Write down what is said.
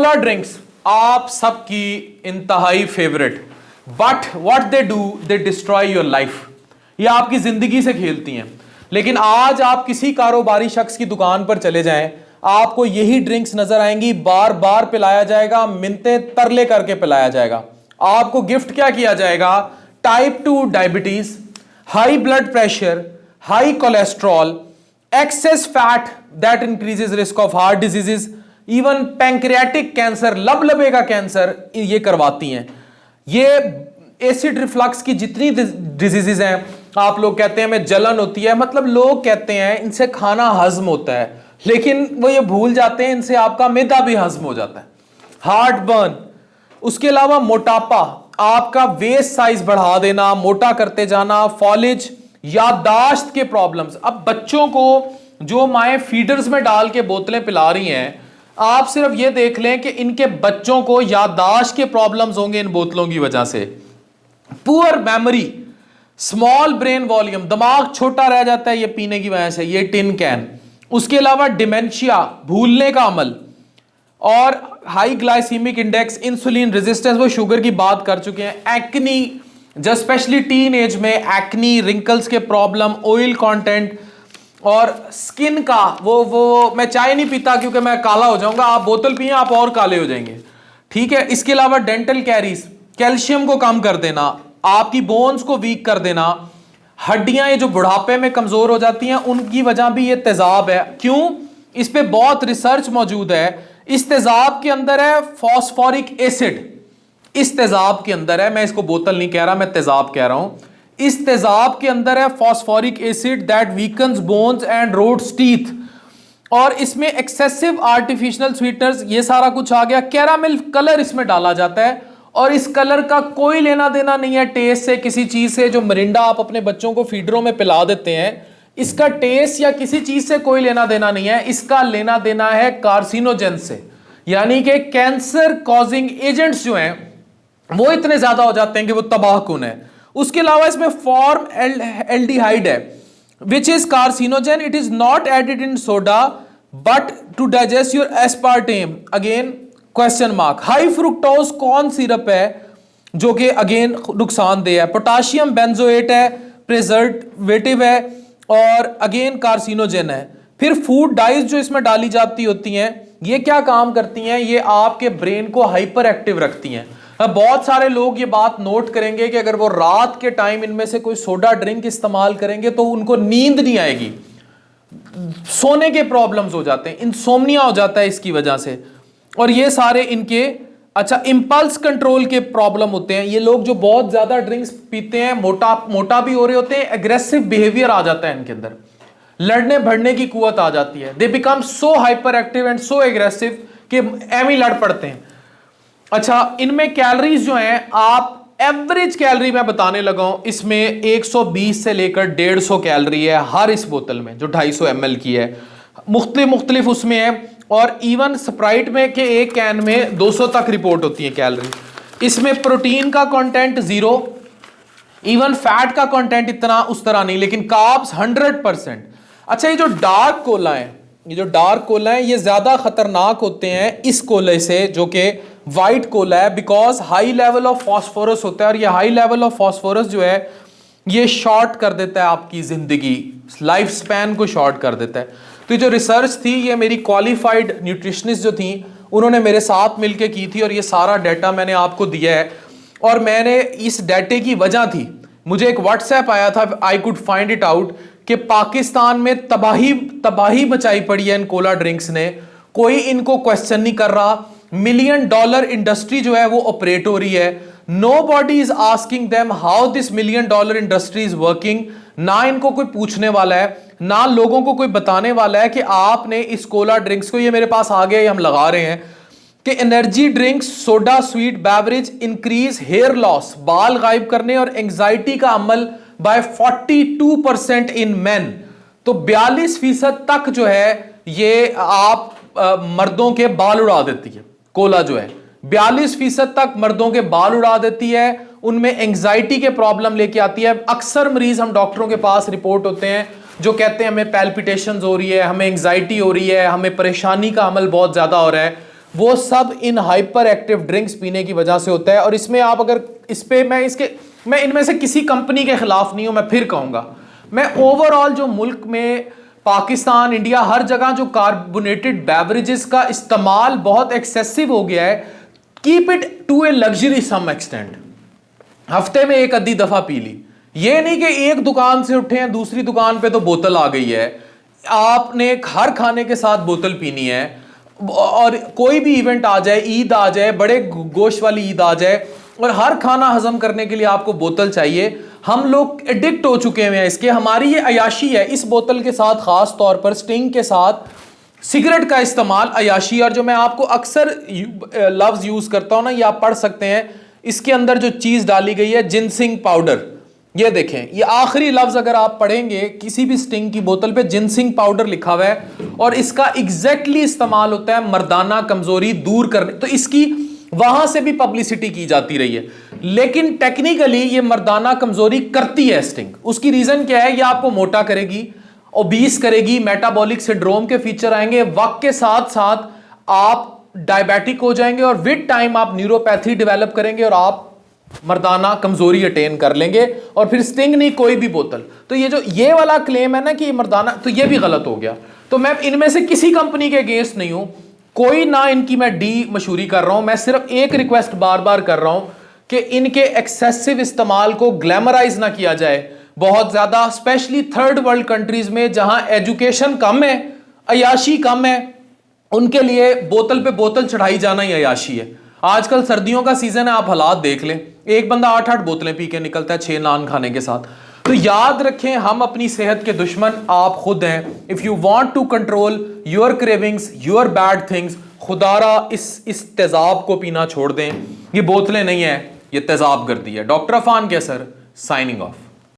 Cola drinks आप सबकी इंतहाई favourite, but what they do, they destroy your life. ये आपकी जिंदगी से खेलती हैं। लेकिन आज आप किसी कारोबारी शख्स की दुकान पर चले जाएं, आपको यही ड्रिंक्स नजर आएंगी, बार बार पिलाया जाएगा, मिन्नतें तरले करके पिलाया जाएगा। आपको गिफ्ट क्या किया जाएगा? Type 2 diabetes, high blood pressure, high cholesterol, excess fat that increases risk of heart diseases, even pancreatic cancer, लबलबे का कैंसर ये करवाती हैं। ये एसिड रिफ्लक्स की जितनी डिजीजेस हैं, आप लोग कहते हैं हमें जलन होती है, मतलब लोग कहते हैं इनसे खाना हजम होता है, लेकिन वो ये भूल जाते हैं इनसे आपका मैदा भी हजम हो जाता है। हार्ट बर्न, उसके अलावा मोटापा, आपका वेस्ट साइज बढ़ा देना, मोटा करते जाना, फॉलेज, याददाश्त के प्रॉब्लम्स। अब बच्चों को जो माएँ फीडर्स में डाल के बोतलें पिला रही हैं, आप सिर्फ ये देख लें कि इनके बच्चों को याददाश्त के प्रॉब्लम्स होंगे इन बोतलों की वजह से। Poor memory, small brain volume, दिमाग छोटा रह जाता है ये पीने की वजह से, ये टिन कैन। उसके अलावा डिमेंशिया, भूलने का अमल, और high glycaemic index, insulin resistance, वो शुगर की बात कर चुके हैं। Acne, just specially teen age में एक्नी, रिंकल्स के प्रॉब्लम, ऑयल कंटेंट, और स्किन का वो मैं चाय नहीं पीता क्योंकि मैं काला हो जाऊंगा, आप बोतल पिए आप और काले हो जाएंगे, ठीक है। इसके अलावा डेंटल कैरीज, कैल्शियम को कम कर देना, आपकी बोन्स को वीक कर देना, हड्डियां ये जो बुढ़ापे में कमजोर हो जाती हैं उनकी वजह भी ये तेजाब है। क्यों? इस पे बहुत रिसर्च मौजूद है। इस तेजाब के अंदर है फॉस्फोरिक एसिड, इस तेजाब के अंदर है, मैं इसको बोतल नहीं कह रहा, मैं तेजाब कह रहा हूं। इस तेजाब के अंदर है phosphoric acid that weakens bones and rots teeth, और इसमें एक्सेसिव आर्टिफिशियल स्वीटनर्स, ये सारा कुछ आ गया। कैरामेल कलर इसमें डाला जाता है, और इस कलर का कोई लेना देना नहीं है टेस्ट से, किसी चीज से। जो मरिंडा आप अपने बच्चों को फीडरों में पिला देते हैं, इसका टेस्ट या किसी चीज से कोई लेना देना नहीं है, इसका लेना देना है कार्सिनोजेन से, यानी कि कैंसर कॉजिंग एजेंट्स जो हैं वो इतने ज्यादा हो जाते हैं कि वो तबाहकुन है। उसके अलावा इसमें फॉर्म एल्डिहाइड है which is carcinogen, it is not added in soda but to digest your aspartame, again question mark. High fructose corn syrup है जो कि अगेन नुकसानदेह है। पोटाशियम बेंजोएट है, प्रिजर्वेटिव है, और अगेन कार्सिनोजेन है। फिर फूड डाइज जो इसमें डाली जाती होती हैं, ये क्या काम करती हैं? ये आपके ब्रेन को हाइपर एक्टिव रखती हैं। अब बहुत सारे लोग ये बात नोट करेंगे कि अगर वो रात के टाइम इनमें से कोई सोडा ड्रिंक इस्तेमाल करेंगे तो उनको नींद नहीं आएगी, सोने के प्रॉब्लम्स हो जाते हैं, इंसोम्निया हो जाता है इसकी वजह से, और ये सारे इनके अच्छा इंपल्स कंट्रोल के प्रॉब्लम होते हैं। ये लोग जो बहुत ज्यादा ड्रिंक्स पीते हैं मोटा भी हो रहे होते हैं, एग्रेसिव बिहेवियर आ जाता है इनके अंदर, लड़ने भड़ने की कुवत आ जाती है। They become so hyper active and so aggressive कि एम ही लड़ पड़ते हैं। अच्छा, इनमें कैलोरीज जो हैं, आप एवरेज कैलोरी मैं बताने लगा हूं, इसमें 120 से लेकर 150 कैलोरी है हर इस बोतल में जो 250 ml की है, मुख्तलिफ उसमें है। और इवन स्प्राइट में के एक कैन में 200 तक रिपोर्ट होती है कैलोरी। इसमें प्रोटीन का कंटेंट 0, इवन फैट का कंटेंट इतना उस तरह नहीं, लेकिन कार्ब्स 100%। अच्छा, ये जो डार्क कोला है, ये ज्यादा खतरनाक होते हैं इस कोले से जो कि व्हाइट कोला है, because high level of phosphorus होता है, और ये हाई लेवल ऑफ फास्फोरस जो है ये शॉर्ट कर देता है आपकी जिंदगी, लाइफ स्पैन को शॉर्ट कर देता है। तो ये जो रिसर्च थी, ये मेरी क्वालिफाइड न्यूट्रिशनिस्ट जो थी उन्होंने मेरे साथ मिलकर की थी, और ये सारा डाटा मैंने आपको दिया है। और मैंने इस डाटे की वजह थी, मुझे एक व्हाट्सएप आया था, I could find it out, कि पाकिस्तान में तबाही मचाई पड़ी है इन कोला ड्रिंक्स ने, कोई इनको क्वेश्चन नहीं कर रहा। $1 मिलियन इंडस्ट्री जो है वो ऑपरेट हो रही है। Nobody is asking them how this $1 million industry is working. ना इनको कोई पूछने वाला है, ना लोगों को कोई बताने वाला है कि आपने इस कोला ड्रिंक्स को, ये मेरे पास आ गया, हम लगा रहे हैं कि energy drinks, soda sweet beverage increase hair loss, बाल गायब करने, और एंजाइटी का अमल बाय 42% इन मेन। तो 42% तक जो है ये आप मर्दों के बाल उड़ा देती है कोला जो है, 42% तक मर्दों के बाल उड़ा देती है, उनमें एंजाइटी के प्रॉब्लम लेके आती है। अक्सर मरीज हम डॉक्टरों के पास रिपोर्ट होते हैं जो कहते हैं हमें पैल्पिटेशंस हो रही है, हमें एंजाइटी हो रही है, हमें परेशानी का अमल बहुत ज्यादा हो रहा है। वो सब इन हाइपर एक्टिव ड्रिंक्स पीने की वजह से होता है। और इसमें आप अगर इस पे मैं इनमें से किसी कंपनी के खिलाफ नहीं हूं, मैं फिर कहूंगा, मैं ओवरऑल जो मुल्क में पाकिस्तान, इंडिया, हर जगह जो कार्बोनेटेड बेवरेजेस का इस्तेमाल बहुत एक्सेसिव हो गया है, keep it to a luxury some extent. हफ्ते में एक आधी दफा पी ली, ये नहीं कि एक दुकान से उठे हैं दूसरी दुकान पे तो बोतल आ गई है, आपने हर खाने के साथ बोतल पीनी है। और कोई भी इवेंट आ जाए, ईद आ जाए, बड़े गोश्त वाली ईद आ जाए, और हर खाना हजम करने के लिए आपको बोतल चाहिए। हम लोग एडिक्ट हो चुके हैं इसके, हमारी ये अयाशी है। इस बोतल के साथ खास तौर पर स्टिंग के साथ सिगरेट का इस्तेमाल अयाशी। और जो मैं आपको अक्सर लफ्ज यूज करता हूं ना, ये आप पढ़ सकते हैं, इसके अंदर जो चीज डाली गई है जिनसिंग पाउडर, ये देखें, ये आखिरी लफ्ज अगर आप पढ़ेंगे किसी भी स्टिंग की बोतल पे जिनसिंग पाउडर लिखा हुआ है, और इसका एग्जैक्टली इस्तेमाल होता है मर्दाना कमजोरी दूर करने। तो इसकी वहां से भी पब्लिसिटी की जाती रही है, लेकिन टेक्निकली ये मर्दाना कमजोरी करती है स्टिंग। उसकी रीजन क्या है? ये आपको मोटा करेगी, ओबीस करेगी, मेटाबॉलिक सिंड्रोम के फीचर आएंगे, वक्त के साथ साथ आप डायबिटिक हो जाएंगे, और विद टाइम आप न्यूरोपैथी डेवलप करेंगे और आप मर्दाना कमजोरी अटेन कर लेंगे। और फिर स्टिंग नहीं, कोई भी बोतल। तो ये जो ये वाला क्लेम है ना कि मर्दाना, तो ये भी गलत हो गया। तो मैं इनमें से किसी कंपनी के अगेंस्ट नहीं हूं, कोई ना इनकी मैं डी मशहूरी कर रहा हूं। मैं सिर्फ एक रिक्वेस्ट बार बार कर रहा हूं कि इनके एक्सेसिव इस्तेमाल को ग्लैमराइज ना किया जाए बहुत ज्यादा, स्पेशली थर्ड वर्ल्ड कंट्रीज में जहां एजुकेशन कम है, अयाशी कम है, उनके लिए बोतल पे बोतल चढ़ाई जाना ही अयाशी है। आजकल सर्दियों का सीजन है, आप हालात देख लें, एक बंदा 8-8 बोतलें पी के निकलता है 6 नान खाने के साथ। तो याद रखें, हम अपनी सेहत के दुश्मन आप खुद हैं। If you want to control your cravings, your bad things, खुदारा इस तेजाब को पीना छोड़ दें। ये बोतलें नहीं है, ये तेजाब गर्दी है। डॉक्टर अफान कैसर साइनिंग ऑफ।